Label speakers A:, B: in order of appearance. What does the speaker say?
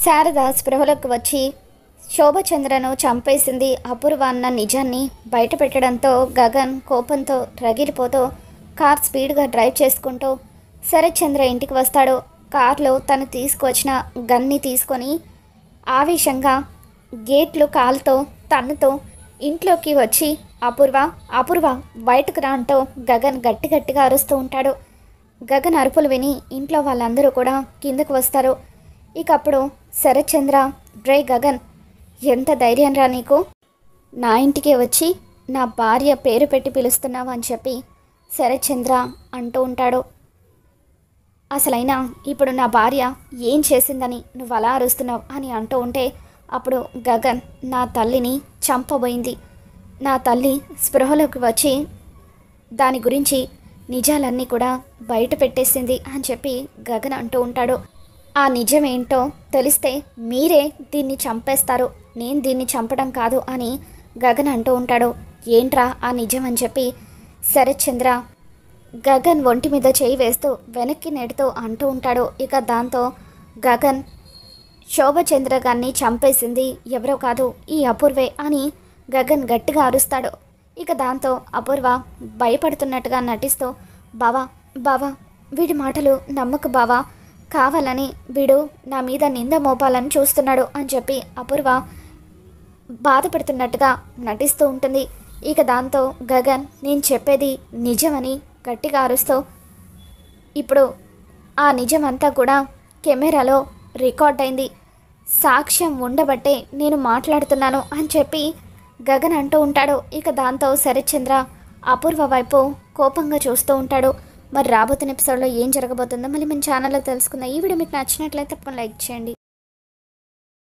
A: శారద స్పృహలోకి వచ్చి శోభచంద్రను చంపేసింది అపూర్వ అన్న నిజాన్ని బయటపెట్టడంతో గగన్ కోపంతో రగిలిపోతూ కార్ స్పీడ్గా డ్రైవ్ చేసుకుంటూ శరత్చంద్ర ఇంటికి వస్తాడు. కార్లో తను తీసుకువచ్చిన గన్ని తీసుకొని ఆవేశంగా గేట్లు కాలుతో తన్నుతో ఇంట్లోకి వచ్చి అపూర్వ అపూర్వ బయటకు రా అంటూ గగన్ గట్టిగా అరుస్తూ ఉంటాడు. గగన్ అరుపులు విని ఇంట్లో వాళ్ళందరూ కూడా కిందకు వస్తారు. ఇక అప్పుడు శరత్చంద్ర, డ్రై గగన్, ఎంత ధైర్యం రా నీకు, నా ఇంటికే వచ్చి నా భార్య పేరు పెట్టి పిలుస్తున్నావు అని చెప్పి శరత్చంద్ర అంటూ ఉంటాడు. అసలైనా ఇప్పుడు నా భార్య ఏం చేసిందని నువ్వు అలా అరుస్తున్నావు అని అంటూ ఉంటే అప్పుడు గగన్, నా తల్లిని చంపబోయింది, నా తల్లి స్పృహలోకి వచ్చి దాని గురించి నిజాలన్నీ కూడా బయట పెట్టేసింది అని చెప్పి గగన్ అంటూ ఉంటాడు. ఆ నిజమేంటో తెలిస్తే మీరే దీన్ని చంపేస్తారు, నేను దీన్ని చంపడం కాదు అని గగన్ అంటూ ఉంటాడు. ఏంట్రా ఆ నిజం అని చెప్పి శరత్చంద్ర గగన్ ఒంటి మీద చేయి వేస్తూ వెనక్కి నెడుతూ అంటూ ఉంటాడు. ఇక దాంతో గగన్, శోభచంద్ర గారిని చంపేసింది ఎవరో కాదు ఈ అపూర్వే అని గగన్ గట్టిగా అరుస్తాడు. ఇక దాంతో అపూర్వ భయపడుతున్నట్టుగా నటిస్తూ, బావా బావా వీడి మాటలు నమ్మకు బావా, కావాలని వీడు నా మీద నింద మోపాలని చూస్తున్నాడు అని చెప్పి అపూర్వ బాధపడుతున్నట్టుగా నటిస్తూ ఉంటుంది. ఇక దాంతో గగన్, నేను చెప్పేది నిజమని గట్టిగా అరుస్తూ, ఇప్పుడు ఆ నిజమంతా కూడా కెమెరాలో రికార్డ్ అయింది, సాక్ష్యం ఉండబట్టే నేను మాట్లాడుతున్నాను అని చెప్పి గగన్ అంటూ ఉంటాడు. ఇక దాంతో శరత్చంద్ర అపూర్వ వైపు కోపంగా చూస్తూ ఉంటాడు. మరి రాబోతున్న ఎపిసోడ్లో ఏం జరగబోతుందో మళ్ళీ మన ఛానల్లో తెలుసుకుందాం. ఈ వీడియో మీకు నచ్చినట్లయితే తప్పకుండా లైక్ చేయండి.